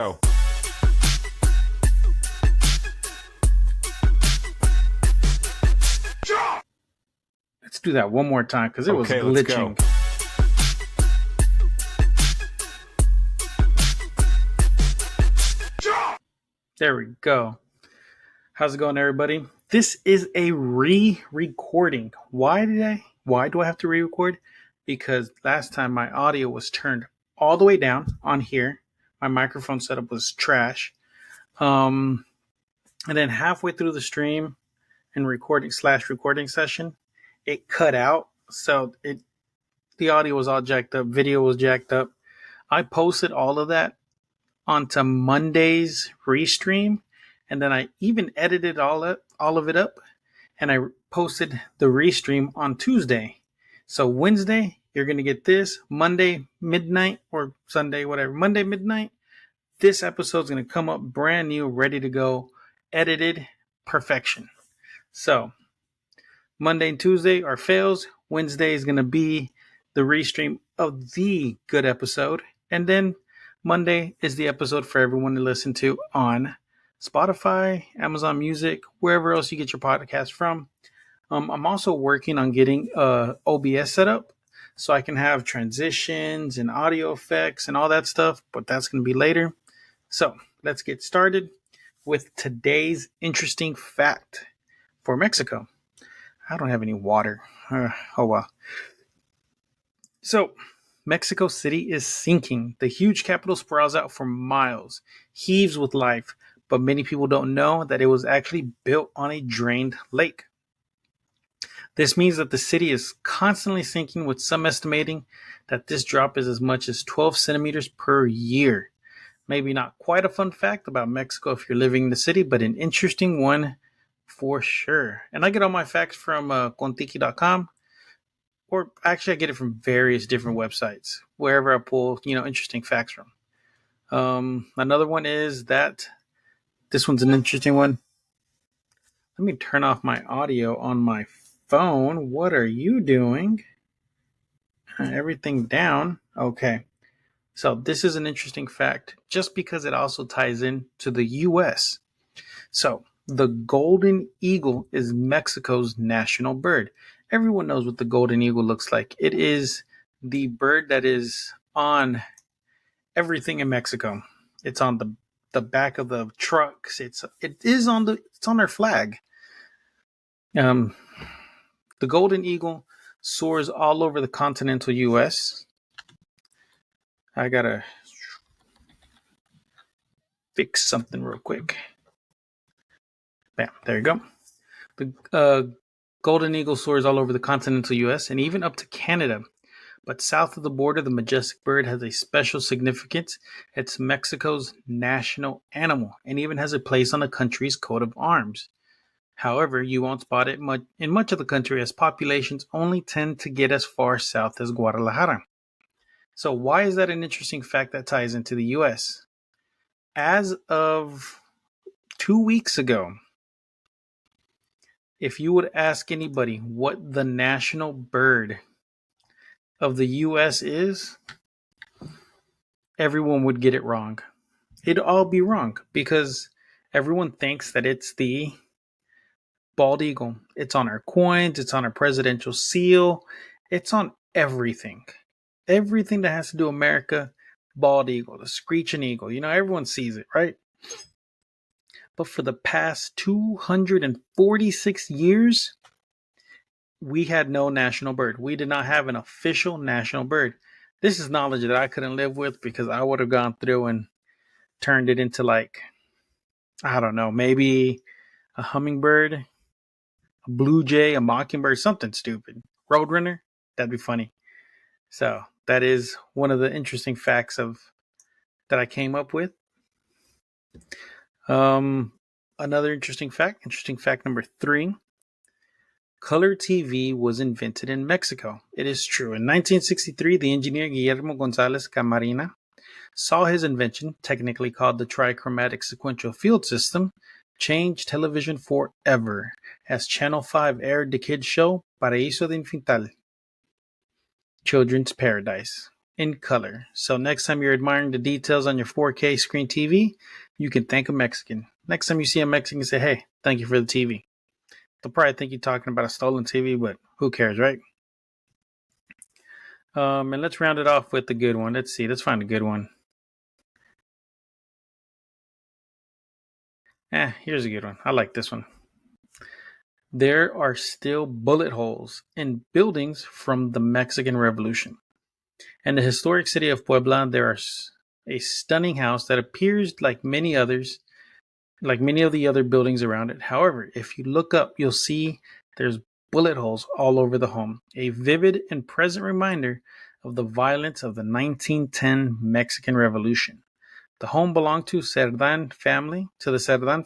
go. Let's do that one more time because it was Okay, let's glitching. go. There we go. How's it going, everybody? This is a re-recording. Why do I have to re-record? Because last time my audio was turned all the way down on here. My microphone setup was trash. And then halfway through the stream and recording session, it cut out. So the audio was all jacked up, video was jacked up. I posted all of that onto Monday's restream, and then I even edited all of it up, and I posted the restream on Tuesday. So Wednesday, you're going to get this. Monday midnight or Sunday, whatever. Monday midnight, this episode is going to come up brand new, ready to go, edited, perfection. So Monday and Tuesday are fails. Wednesday is going to be the restream of the good episode. And then Monday is the episode for everyone to listen to on Spotify, Amazon Music, wherever else you get your podcast from. I'm also working on getting OBS set up so I can have transitions and audio effects and all that stuff, but that's going to be later. So let's get started with today's interesting fact for Mexico. I don't have any water. Oh, well. So Mexico City is sinking. The huge capital sprawls out for miles, heaves with life, but many people don't know that it was actually built on a drained lake. This means that the city is constantly sinking, with some estimating that this drop is as much as 12 centimeters per year. Maybe not quite a fun fact about Mexico if you're living in the city, but an interesting one for sure. And I get all my facts from Kontiki.com. Or actually, I get it from various different websites, wherever I pull, interesting facts from. Another one is that this one's an interesting one. Let me turn off my audio on my phone. What are you doing? Everything down. Okay. So this is an interesting fact, just because it also ties in to the U.S. So the golden eagle is Mexico's national bird. Everyone knows what the golden eagle looks like. It is the bird that is on everything in Mexico. It's on the back of the trucks. It's on their flag. The golden eagle soars all over the continental U.S. I gotta fix something real quick. Bam, there you go. The golden eagle soars all over the continental U.S. and even up to Canada. But south of the border, the majestic bird has a special significance. It's Mexico's national animal and even has a place on the country's coat of arms. However, you won't spot it in much of the country, as populations only tend to get as far south as Guadalajara. So why is that an interesting fact that ties into the U.S.? As of 2 weeks ago, if you would ask anybody what the national bird of the U.S. is, everyone would get it wrong. It'd all be wrong because everyone thinks that it's the bald eagle. It's on our coins. It's on our presidential seal. It's on everything. Everything that has to do with America, bald eagle, the screeching eagle. Everyone sees it, right? But for the past 246 years, we had no national bird. We did not have an official national bird. This is knowledge that I couldn't live with because I would have gone through and turned it into maybe a hummingbird, a blue jay, a mockingbird, something stupid. Roadrunner, that'd be funny. So that is one of the interesting facts that I came up with. Another interesting fact number 3, color TV was invented in Mexico. It is true. In 1963, the engineer Guillermo González Camarena saw his invention, technically called the trichromatic sequential field system, change television forever, as Channel 5 aired the kids show Paraíso de Infantil, Children's Paradise. in color. So next time you're admiring the details on your 4K screen TV, you can thank a Mexican. Next time you see a Mexican, say, hey, thank you for the TV. They'll probably think you're talking about a stolen TV, but who cares, right? And let's round it off with the good one. Let's see. Let's find a good one. Here's a good one. I like this one. There are still bullet holes in buildings from the Mexican Revolution. In the historic city of Puebla, there is a stunning house that appears like many of the other buildings around it. However, if you look up, you'll see there's bullet holes all over the home, a vivid and present reminder of the violence of the 1910 Mexican Revolution. The home belonged to the Cerdan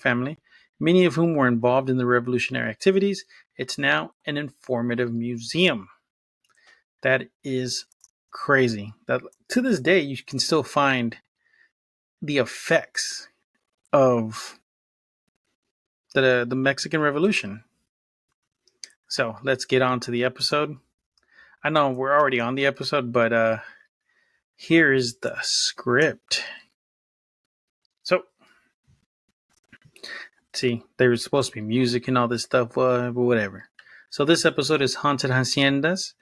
family, many of whom were involved in the revolutionary activities. It's now an informative museum. That is crazy. That to this day you can still find the effects of the Mexican Revolution. So let's get on to the episode. I know we're already on the episode, but here is the script. So, see, there's supposed to be music and all this stuff, but whatever. So this episode is Haunted Haciendas,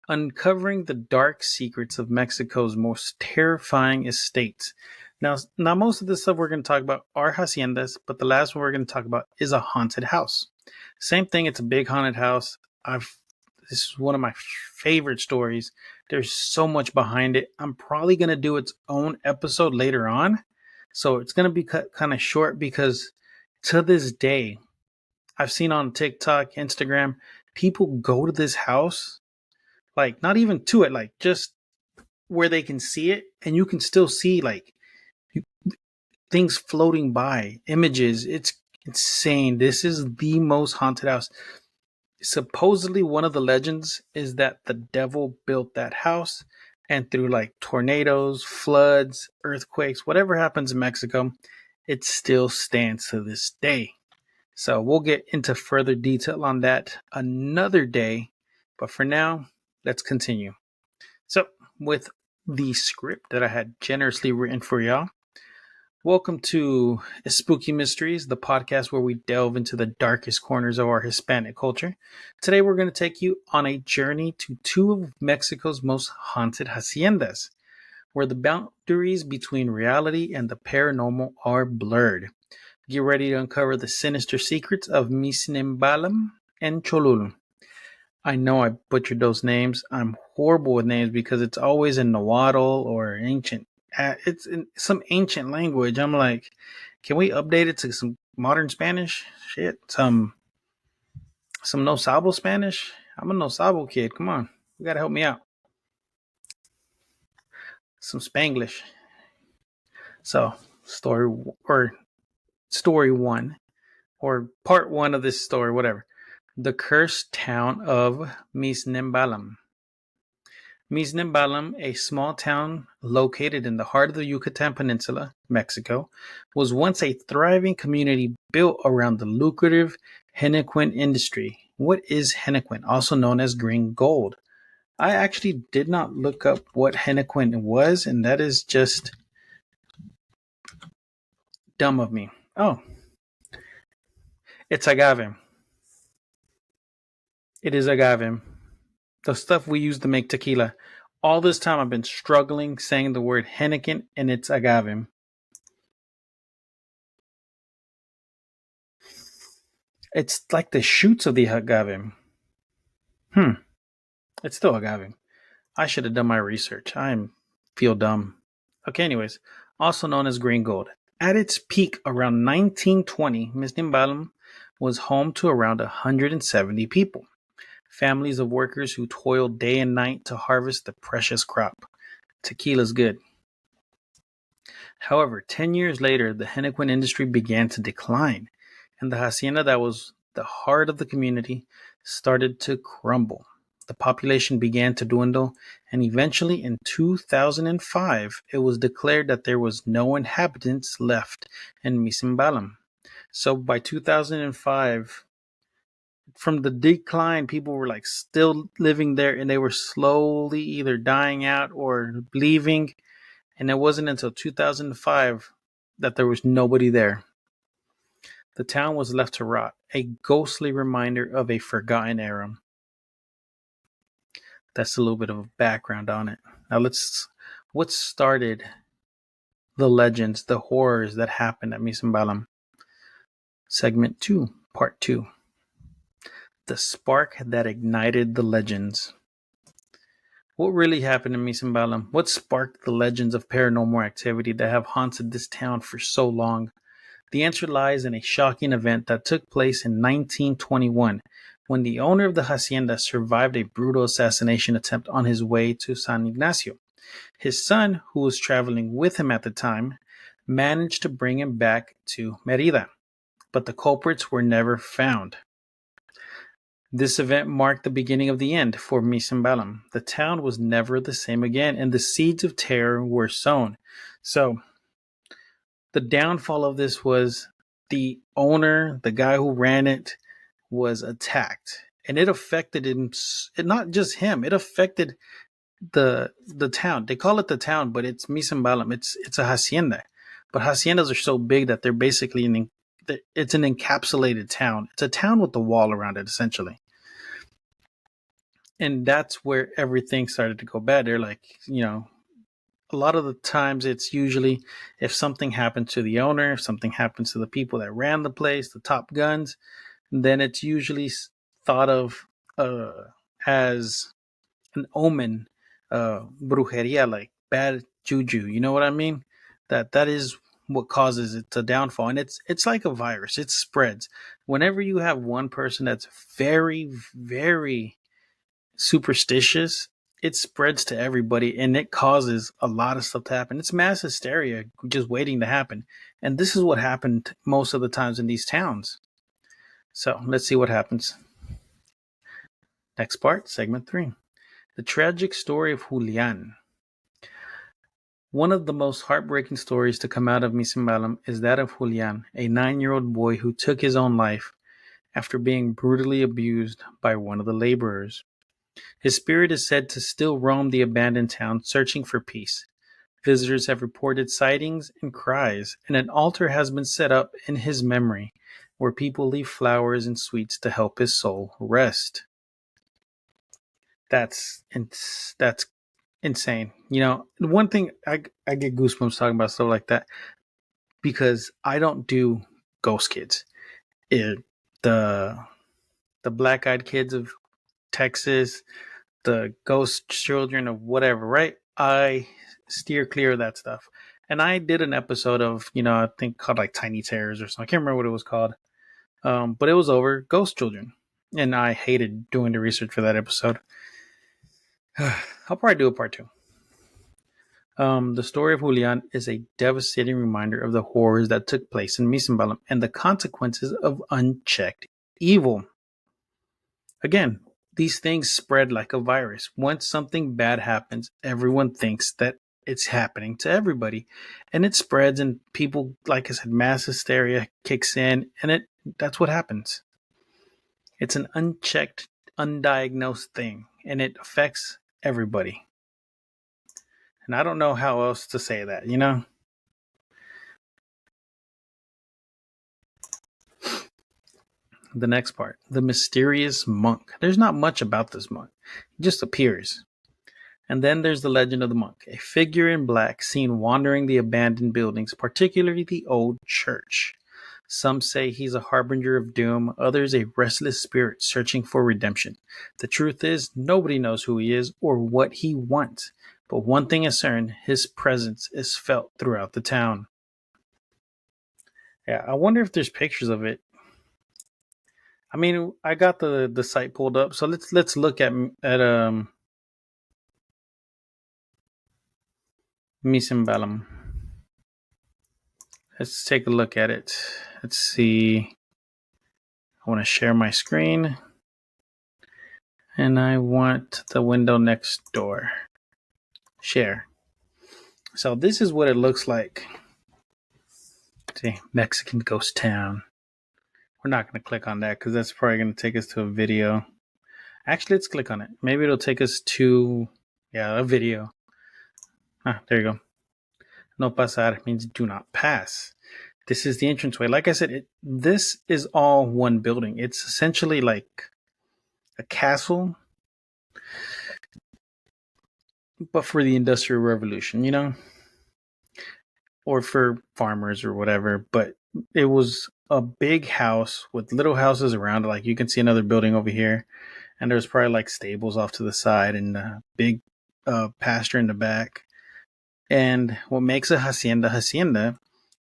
uncovering the dark secrets of Mexico's most terrifying estates. Now most of the stuff we're going to talk about are haciendas, but the last one we're going to talk about is a haunted house. Same thing, it's a big haunted house. This is one of my favorite stories. There's so much behind it. I'm probably going to do its own episode later on. So it's going to be kind of short because to this day, I've seen on TikTok, Instagram, people go to this house, like not even to it, like just where they can see it. And you can still see like things floating by, images. It's insane. This is the most haunted house. Supposedly one of the legends is that the devil built that house, and through like tornadoes, floods, earthquakes, whatever happens in Mexico, it still stands to this day. So we'll get into further detail on that another day, but for now, let's continue. So with the script that I had generously written for y'all, welcome to Spooky Mysteries, the podcast where we delve into the darkest corners of our Hispanic culture. Today we're going to take you on a journey to two of Mexico's most haunted haciendas, where the boundaries between reality and the paranormal are blurred. Get ready to uncover the sinister secrets of Misimbalam and Cholul. I know I butchered those names. I'm horrible with names because it's always in Nahuatl or ancient. It's in some ancient language. I'm like, can we update it to some modern Spanish? Shit, some no sabo Spanish. I'm a no sabo kid. Come on, you gotta help me out. Some Spanglish. So story one, or part one of this story, whatever. The cursed town of Misimbalam. Misimbalam, a small town located in the heart of the Yucatan Peninsula, Mexico, was once a thriving community built around the lucrative hennaquen industry. What is hennaquen, also known as green gold? I actually did not look up what hennaquen was, and that is just dumb of me. Oh, it's agave. It is agave. The stuff we use to make tequila. All this time I've been struggling saying the word hennaquen, and it's agave. It's like the shoots of the agave. It's still agave. I should have done my research. Feel dumb. Okay, anyways. Also known as green gold. At its peak around 1920, Misimbalam was home to around 170 people. Families of workers who toiled day and night to harvest the precious crop. Tequila's good. However, 10 years later, the hennaquen industry began to decline, and the hacienda that was the heart of the community started to crumble. The population began to dwindle, and eventually in 2005, it was declared that there was no inhabitants left in Misimbalam. So by 2005, from the decline, people were like still living there, and they were slowly either dying out or leaving. And it wasn't until 2005 that there was nobody there. The town was left to rot, a ghostly reminder of a forgotten era. That's a little bit of a background on it. Now what started the legends, the horrors that happened at Misimbalam? Segment 2, Part 2. The spark that ignited the legends. What really happened in Misimbalam? What sparked the legends of paranormal activity that have haunted this town for so long? The answer lies in a shocking event that took place in 1921, when the owner of the hacienda survived a brutal assassination attempt on his way to San Ignacio. His son, who was traveling with him at the time, managed to bring him back to Merida, but the culprits were never found. This event marked the beginning of the end for Misimbalam. The town was never the same again, and the seeds of terror were sown. So, the downfall of this was the owner, the guy who ran it, was attacked, and it affected him. Not just him; it affected the town. They call it the town, but it's Misimbalam. It's a hacienda, but haciendas are so big that they're basically it's an encapsulated town. It's a town with a wall around it, essentially. And that's where everything started to go bad. They're like, a lot of the times it's usually if something happens to the owner, if something happens to the people that ran the place, the top guns, then it's usually thought of as an omen, brujeria, like bad juju. You know what I mean? That is what causes it to downfall, and it's like a virus. It spreads. Whenever you have one person that's very, very superstitious, it spreads to everybody, and it causes a lot of stuff to happen. It's mass hysteria just waiting to happen. And this is what happened most of the times in these towns. So let's see what happens. Next part, segment 3. The tragic story of Julian. One of the most heartbreaking stories to come out of Misimbalam is that of Julian, a 9-year-old boy who took his own life after being brutally abused by one of the laborers. His spirit is said to still roam the abandoned town searching for peace. Visitors have reported sightings and cries, and an altar has been set up in his memory where people leave flowers and sweets to help his soul rest. That's insane. One thing I get goosebumps talking about stuff like that because I don't do ghost kids. The black-eyed kids of Texas, the ghost children of whatever, right? I steer clear of that stuff. And I did an episode of, I think called like Tiny Terrors or something. I can't remember what it was called. But it was over ghost children. And I hated doing the research for that episode. I'll probably do a part 2. The story of Julian is a devastating reminder of the horrors that took place in Misimbalam and the consequences of unchecked evil. Again, these things spread like a virus. Once something bad happens, everyone thinks that it's happening to everybody. And it spreads, and people, like I said, mass hysteria kicks in, and that's what happens. It's an unchecked, undiagnosed thing, and it affects everybody. And I don't know how else to say that, The next part, the mysterious monk. There's not much about this monk. He just appears. And then there's the legend of the monk, a figure in black seen wandering the abandoned buildings, particularly the old church. Some say he's a harbinger of doom, others a restless spirit searching for redemption. The truth is, nobody knows who he is or what he wants. But one thing is certain, his presence is felt throughout the town. Yeah, I wonder if there's pictures of it. I mean, I got the site pulled up, so let's look at Misimbalam. Let's take a look at it. Let's see. I want to share my screen, and I want the window next door. Share. So this is what it looks like. See, Mexican ghost town. We're not going to click on that because that's probably going to take us to a video. Actually, let's click on it. Maybe it'll take us to, a video. There you go. No pasar means do not pass. This is the entranceway. Like I said, this is all one building. It's essentially like a castle, but for the Industrial Revolution, or for farmers or whatever. But it was a big house with little houses around it. Like you can see another building over here, and there's probably like stables off to the side and a big pasture in the back. And what makes a hacienda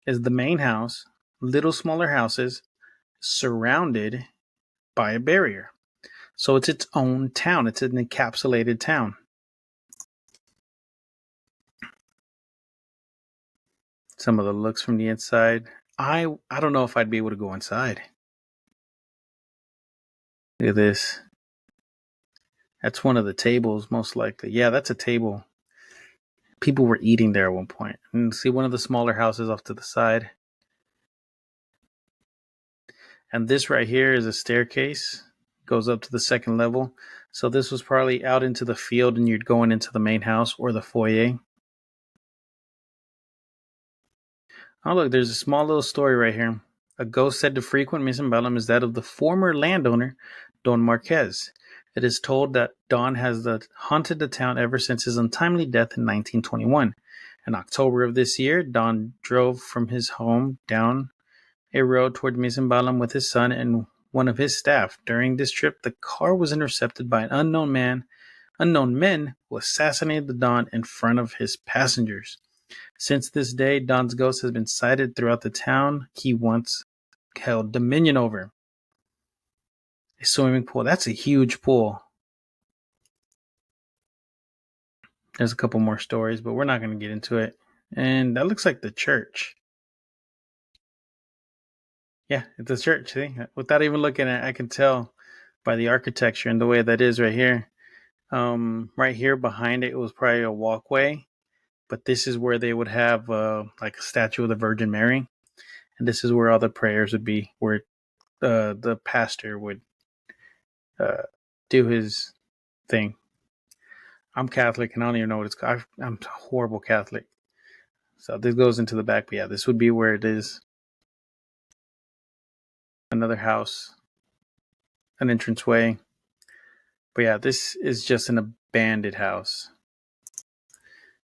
is the main house, little smaller houses surrounded by a barrier. So it's its own town. It's an encapsulated town. Some of the looks from the inside. I don't know if I'd be able to go inside. Look at this. That's one of the tables, most likely. Yeah, that's a table. People were eating there at one point. And see one of the smaller houses off to the side. And this right here is a staircase. Goes up to the second level. So this was probably out into the field and you're going into the main house or the foyer. Oh, look, there's a small little story right here. A ghost said to frequent Misimbalam is that of the former landowner, Don Marquez. It is told that Don has haunted the town ever since his untimely death in 1921. In October of this year, Don drove from his home down a road toward Misimbalam with his son and one of his staff. During this trip, the car was intercepted by an unknown men who assassinated the Don in front of his passengers. Since this day, Don's ghost has been sighted throughout the town he once held dominion over. A swimming pool. That's a huge pool. There's a couple more stories, but we're not going to get into it. And that looks like the church. Yeah, it's a church. See? Without even looking at it, I can tell by the architecture and the way that is right here. Right here behind it was probably a walkway. But this is where they would have like a statue of the Virgin Mary. And this is where all the prayers would be, where the pastor would do his thing. I'm Catholic and I don't even know what it's called. I'm a horrible Catholic. So this goes into the back. But yeah, this would be where it is. Another house. An entranceway. But yeah, this is just an abandoned house.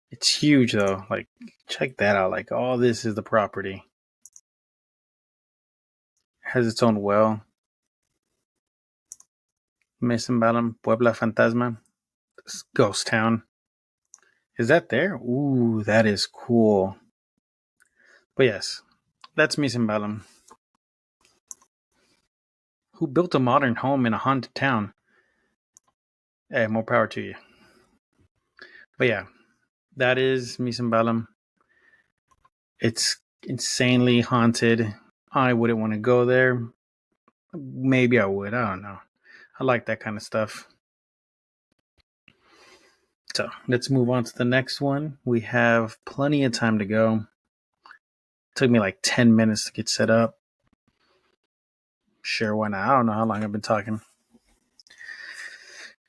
It's huge though. Like, check that out. Like, all this is the property. It has its own well. Misimbalam, Puebla Fantasma. Ghost town. Is that there? Ooh, that is cool. But yes, that's Misimbalam. Who built a modern home in a haunted town? Hey, more power to you. But yeah, that is Misimbalam. It's insanely haunted. I wouldn't want to go there. Maybe I would. I don't know. I like that kind of stuff. So let's move on to the next one. We have plenty of time to go. It took me like 10 minutes to get set up. Sure, why not? I don't know how long I've been talking.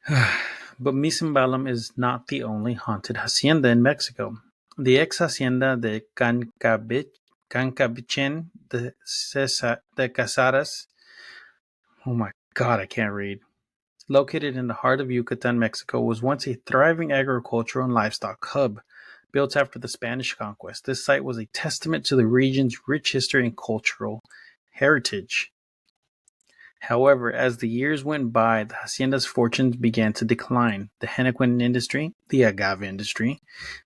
But Misimbalam is not the only haunted hacienda in Mexico. The ex hacienda de Cancabichen de Casares. Oh my God, I can't read. Located in the heart of Yucatan, Mexico, was once a thriving agricultural and livestock hub. Built after the Spanish conquest, this site was a testament to the region's rich history and cultural heritage. However, as the years went by, the hacienda's fortunes began to decline. The hennaquen industry, the agave industry,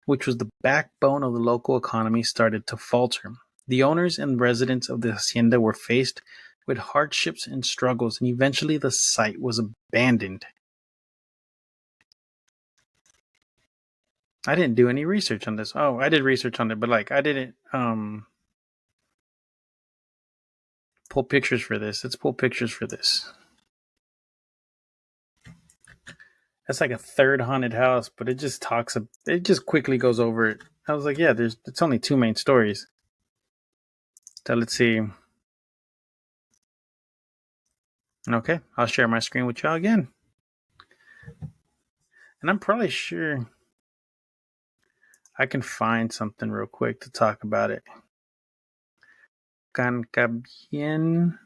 which was the backbone of the local economy, started to falter. The owners and residents of the hacienda were faced with hardships and struggles, and eventually the site was abandoned. I didn't do any research on this. Oh, I did research on it, but like I didn't pull pictures for this. Let's pull pictures for this. That's like a third haunted house, but it just quickly goes over it. I was like, yeah, it's only two main stories. So let's see. Okay, I'll share my screen with y'all again. And I'm probably sure I can find something real quick to talk about it. Cancabien.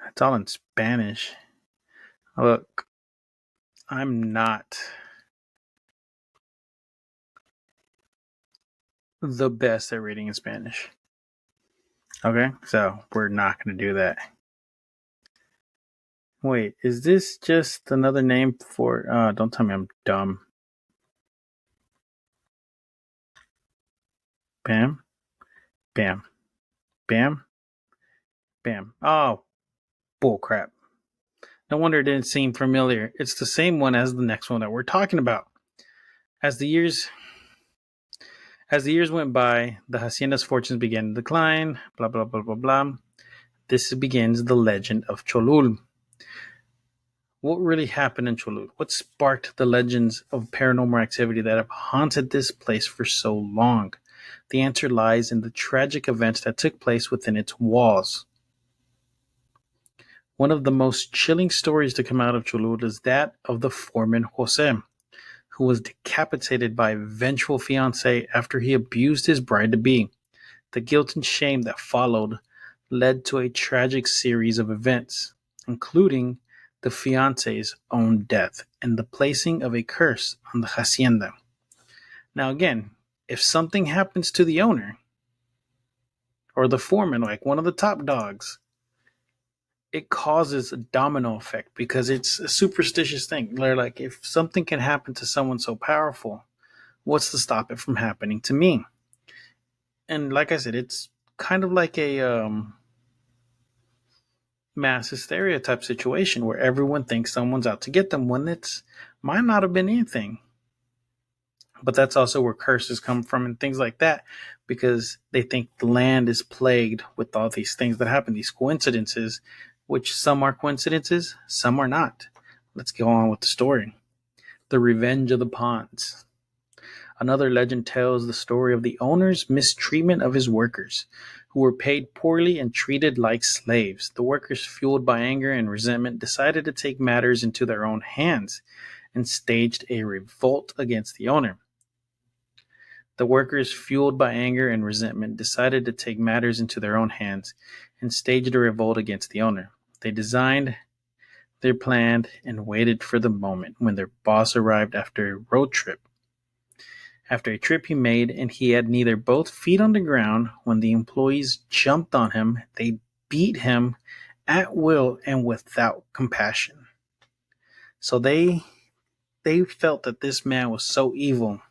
It's all in Spanish. Look, I'm not the best at reading in Spanish. Okay, so we're not going to do that. Wait, is this just another name for... don't tell me I'm dumb. Bam, bam, bam, bam. Oh, bullcrap. No wonder it didn't seem familiar. It's the same one as the next one that we're talking about. As the years went by, the hacienda's fortunes began to decline. Blah blah blah blah blah. This begins the legend of Cholul. What really happened in Cholul? What sparked the legends of paranormal activity that have haunted this place for so long? The answer lies in the tragic events that took place within its walls. One of the most chilling stories to come out of Cholul is that of the foreman Jose, who was decapitated by a vengeful fiancé after he abused his bride-to-be. The guilt and shame that followed led to a tragic series of events, including the fiancé's own death and the placing of a curse on the hacienda. Now again, if something happens to the owner or the foreman, like one of the top dogs, it causes a domino effect because it's a superstitious thing. They're like, if something can happen to someone so powerful, what's to stop it from happening to me? And like I said, it's kind of like a mass hysteria type situation where everyone thinks someone's out to get them when it's might not have been anything. But that's also where curses come from and things like that, because they think the land is plagued with all these things that happen, these coincidences, which some are coincidences, some are not. Let's go on with the story. The Revenge of the Ponds. Another legend tells the story of the owner's mistreatment of his workers, who were paid poorly and treated like slaves. The workers, fueled by anger and resentment, decided to take matters into their own hands and staged a revolt against the owner. The workers, fueled by anger and resentment, decided to take matters into their own hands and staged a revolt against the owner. They designed, they planned, and waited for the moment when their boss arrived after a road trip. After a trip he made, and he had neither both feet on the ground, when the employees jumped on him, they beat him at will and without compassion. So they felt that this man was so evil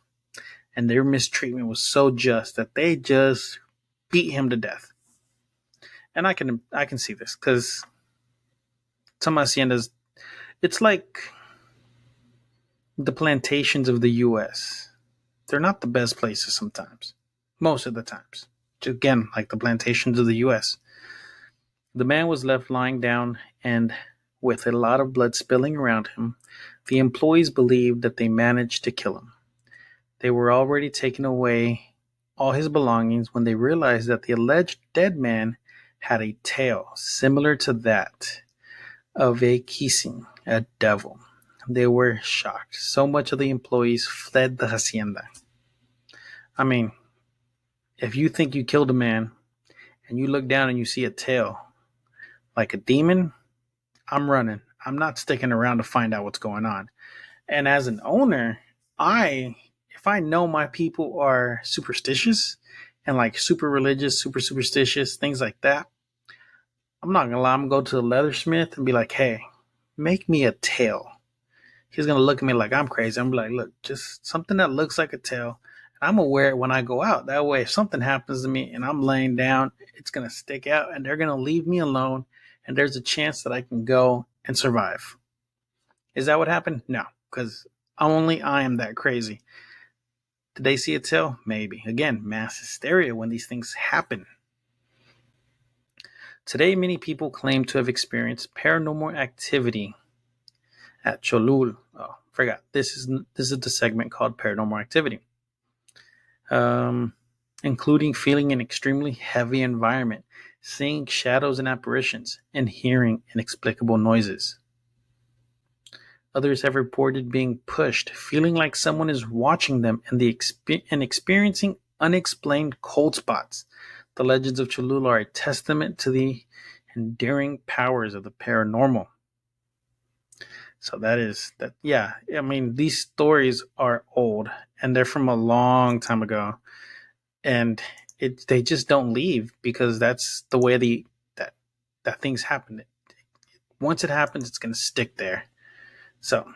and their mistreatment was so just that they just beat him to death. And I can see this because some haciendas, it's like the plantations of the U.S. They're not the best places sometimes, most of the times. Again, like the plantations of the U.S. The man was left lying down, and with a lot of blood spilling around him, the employees believed that they managed to kill him. They were already taking away all his belongings when they realized that the alleged dead man had a tail similar to that of a kissing, a devil. They were shocked. So much of the employees fled the hacienda. I mean, if you think you killed a man and you look down and you see a tail like a demon, I'm running. I'm not sticking around to find out what's going on. And as an owner, if I know my people are superstitious and like super religious, super superstitious, things like that, I'm not gonna lie, I'm gonna go to the leathersmith and be like, hey, make me a tail. He's gonna look at me like I'm crazy. I'm like, look, just something that looks like a tail. I'm gonna wear it when I go out. That way, if something happens to me and I'm laying down, it's gonna stick out and they're gonna leave me alone. And there's a chance that I can go and survive. Is that what happened? No, because only I am that crazy. Did they see a tail? Maybe. Again, mass hysteria when these things happen. Today, many people claim to have experienced paranormal activity at Cholul. Oh, forgot. This is the segment called Paranormal Activity. Including feeling an extremely heavy environment, seeing shadows and apparitions, and hearing inexplicable noises. Others have reported being pushed, feeling like someone is watching them, and experiencing unexplained cold spots. The legends of Cholul are a testament to the enduring powers of the paranormal. So that is that. Yeah, I mean, these stories are old and they're from a long time ago, and they just don't leave because that's the way that things happen. Once it happens, it's gonna stick there. So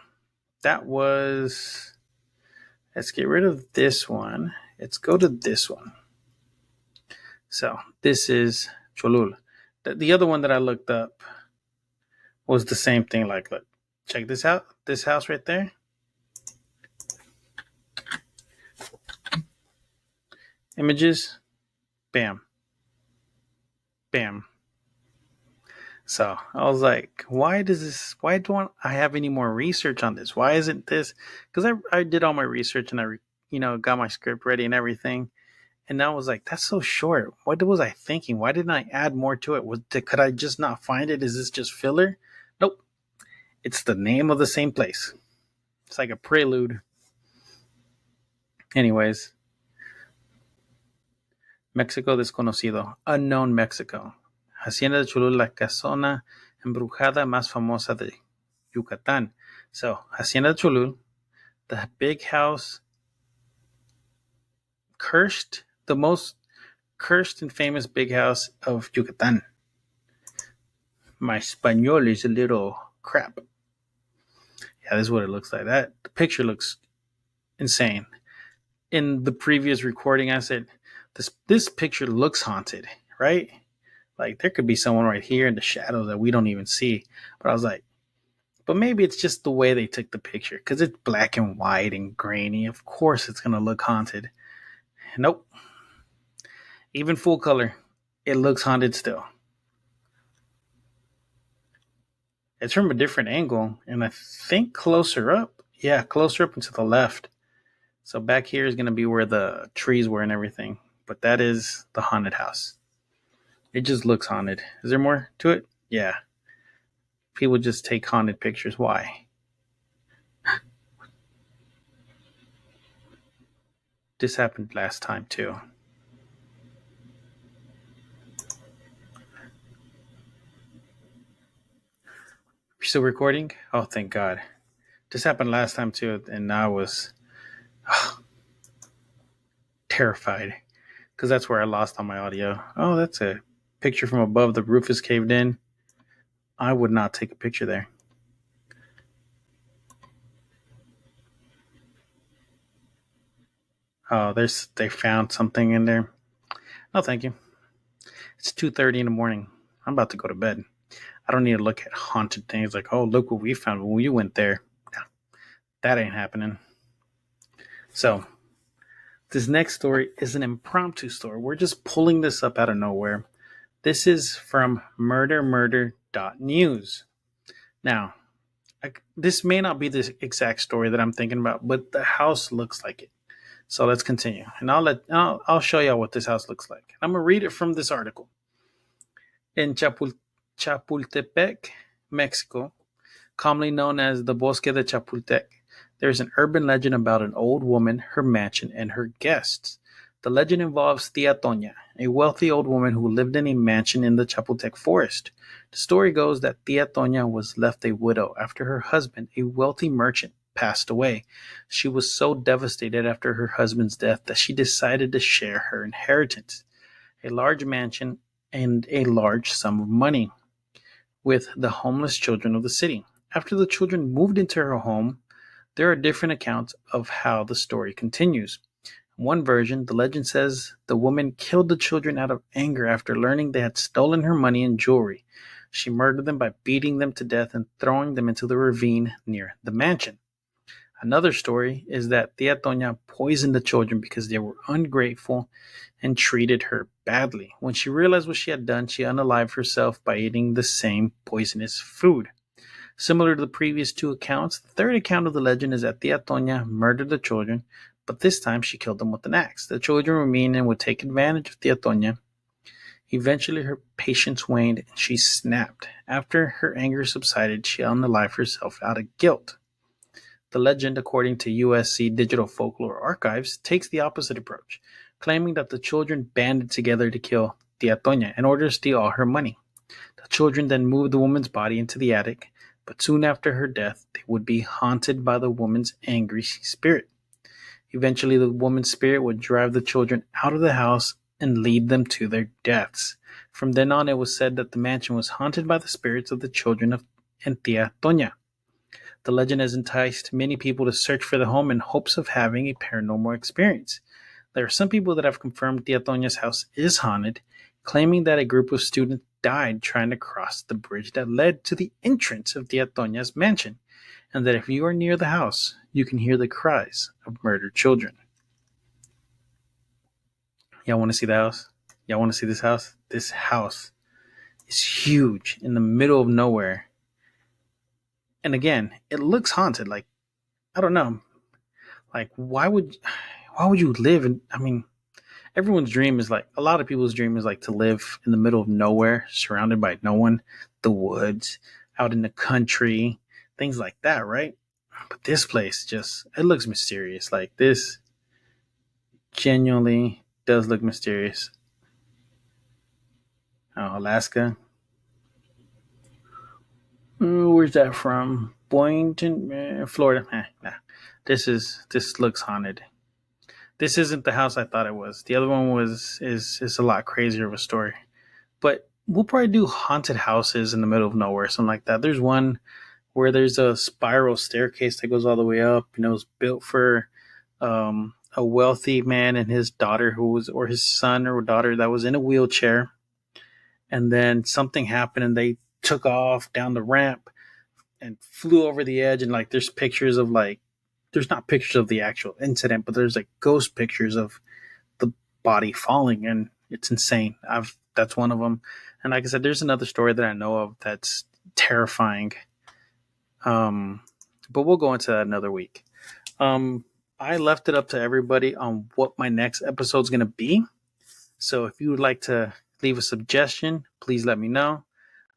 that was. Let's get rid of this one. Let's go to this one. So this is Cholul. The other one that I looked up was the same thing. Like, look, check this out. This house right there. Images. Bam. Bam. So I was like, why don't I have any more research on this? Why isn't this? Because I did all my research and I got my script ready and everything. And I was like, that's so short. What was I thinking? Why didn't I add more to it? Could I just not find it? Is this just filler? Nope. It's the name of the same place. It's like a prelude. Anyways. Mexico desconocido. Unknown Mexico. Hacienda de Cholul, la casona embrujada más famosa de Yucatán. So, Hacienda de Cholul, the big house, the most cursed and famous big house of Yucatán. My Espanol is a little crap. Yeah, this is what it looks like. The picture looks insane. In the previous recording, I said, this picture looks haunted, right? Like, there could be someone right here in the shadows that we don't even see. But I was like, but maybe it's just the way they took the picture. Because it's black and white and grainy. Of course it's going to look haunted. Nope. Even full color, it looks haunted still. It's from a different angle. And I think closer up. Yeah, closer up and to the left. So back here is going to be where the trees were and everything. But that is the haunted house. It just looks haunted. Is there more to it? Yeah. People just take haunted pictures. Why? This happened last time too. You're still recording? Oh, thank God. This happened last time too, and I was terrified because that's where I lost all my audio. Oh, that's a picture from above. The roof is caved in. I would not take a picture there. Oh, they found something in there. No, thank you. It's 2:30 in the morning. I'm about to go to bed. I don't need to look at haunted things like, oh, look what we found when we went there. No, that ain't happening. So, this next story is an impromptu story. We're just pulling this up out of nowhere. This is from murder.news. Now, this may not be the exact story that I'm thinking about, but the house looks like it. So let's continue, and I'll show y'all what this house looks like. I'm gonna read it from this article. In Chapultepec, Mexico, commonly known as the Bosque de Chapultepec, there is an urban legend about an old woman, her mansion, and her guests. The legend involves Tia Tonia, a wealthy old woman who lived in a mansion in the Chapultepec forest. The story goes that Tia Tonia was left a widow after her husband, a wealthy merchant, passed away. She was so devastated after her husband's death that she decided to share her inheritance, a large mansion and a large sum of money, with the homeless children of the city. After the children moved into her home, there are different accounts of how the story continues. In one version, the legend says the woman killed the children out of anger after learning they had stolen her money and jewelry. She murdered them by beating them to death and throwing them into the ravine near the mansion. Another story is that Tia Tonia poisoned the children because they were ungrateful and treated her badly. When she realized what she had done, she unalived herself by eating the same poisonous food. Similar to the previous two accounts, the third account of the legend is that Tia Tonia murdered the children, but this time she killed them with an axe. The children were mean and would take advantage of Tia Tonia. Eventually, her patience waned and she snapped. After her anger subsided, she unalived herself out of guilt. The legend, according to USC Digital Folklore Archives, takes the opposite approach, claiming that the children banded together to kill Tia Tonia in order to steal all her money. The children then moved the woman's body into the attic, but soon after her death, they would be haunted by the woman's angry spirit. Eventually, the woman's spirit would drive the children out of the house and lead them to their deaths. From then on, it was said that the mansion was haunted by the spirits of the children of Tia Tonia. The legend has enticed many people to search for the home in hopes of having a paranormal experience. There are some people that have confirmed Tia Tonia's house is haunted, claiming that a group of students died trying to cross the bridge that led to the entrance of Tia Tonia's mansion, and that if you are near the house, you can hear the cries of murdered children. Y'all want to see the house? Y'all want to see this house? This house is huge in the middle of nowhere. And again, it looks haunted. Like, I don't know. Like, why would you live in, everyone's dream is like, a lot of people's dream is like to live in the middle of nowhere, surrounded by no one, the woods, out in the country, things like that, right? But this place it looks mysterious. Like, this genuinely does look mysterious. Oh, Alaska. Where's that from? Boynton, Florida. Nah. This looks haunted. This isn't the house I thought it was. The other one is a lot crazier of a story. But we'll probably do haunted houses in the middle of nowhere, something like that. There's one where there's a spiral staircase that goes all the way up. It was built for a wealthy man and his daughter or his son or daughter that was in a wheelchair. And then something happened and they took off down the ramp and flew over the edge. And like, there's pictures of there's not pictures of the actual incident, but there's like ghost pictures of the body falling, and it's insane. That's one of them. And like I said, there's another story that I know of that's terrifying. But we'll go into that another week. I left it up to everybody on what my next episode's going to be. So if you would like to leave a suggestion, please let me know.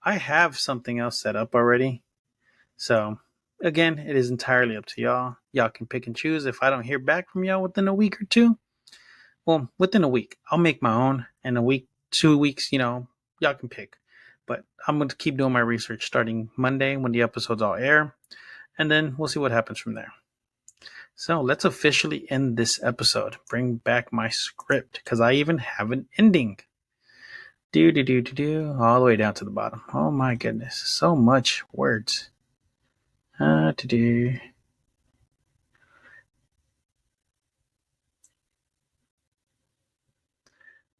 I have something else set up already. So again, it is entirely up to y'all. Y'all can pick and choose. If I don't hear back from y'all within a week or two, well, within a week, I'll make my own. In a week, 2 weeks, y'all can pick. But I'm going to keep doing my research starting Monday when the episodes all air. And then we'll see what happens from there. So let's officially end this episode. Bring back my script because I even have an ending. All the way down to the bottom. Oh my goodness. So much words.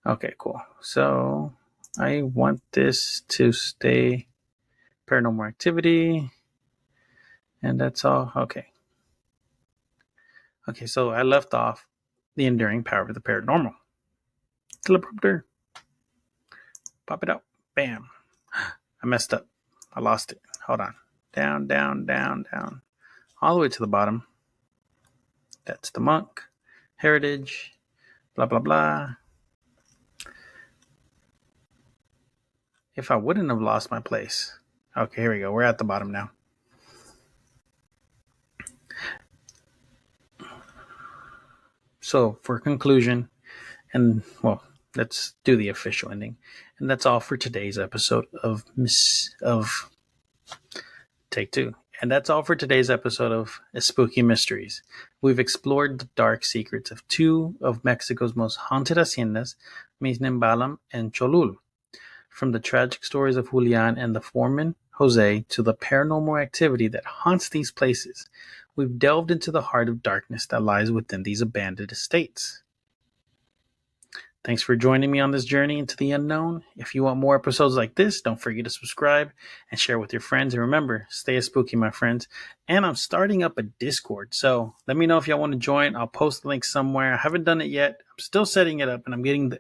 Okay, cool. So I want this to stay paranormal activity. And that's all. Okay, so I left off the enduring power of the paranormal. Teleprompter. Pop it out. Bam. I messed up. I lost it. Hold on. Down, down, down, down. All the way to the bottom. That's the monk. Heritage. Blah, blah, blah. If I wouldn't have lost my place. Okay, here we go. We're at the bottom now. So, for conclusion, and well, let's do the official ending. And that's all for today's episode of Take Two. And that's all for today's episode of Spooky Mysteries. We've explored the dark secrets of two of Mexico's most haunted haciendas, Misimbalam and Cholul. From the tragic stories of Julian and the foreman, Jose, to the paranormal activity that haunts these places, we've delved into the heart of darkness that lies within these abandoned estates. Thanks for joining me on this journey into the unknown. If you want more episodes like this, don't forget to subscribe and share with your friends. And remember, stay spooky, my friends. And I'm starting up a Discord, so let me know if y'all want to join. I'll post the link somewhere. I haven't done it yet. I'm still setting it up, and I'm getting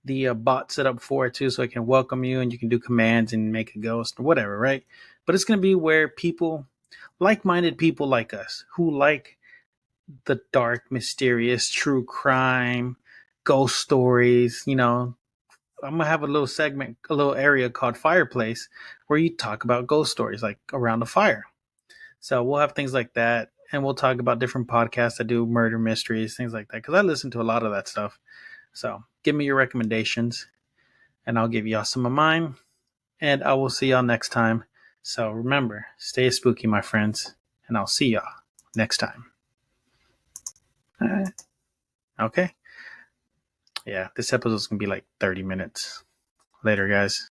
the bot set up for it too, so I can welcome you and you can do commands and make a ghost or whatever, right? But it's going to be where people, like-minded people like us, who like the dark, mysterious, true crime, ghost stories, I'm gonna have a little segment, a little area called Fireplace, where you talk about ghost stories, like around the fire. So we'll have things like that, and we'll talk about different podcasts that do murder mysteries, things like that. Because I listen to a lot of that stuff. So give me your recommendations, and I'll give y'all some of mine. And I will see y'all next time. So remember, stay spooky, my friends, and I'll see y'all next time. Okay. Yeah, this episode's gonna be like 30 minutes. Later, guys.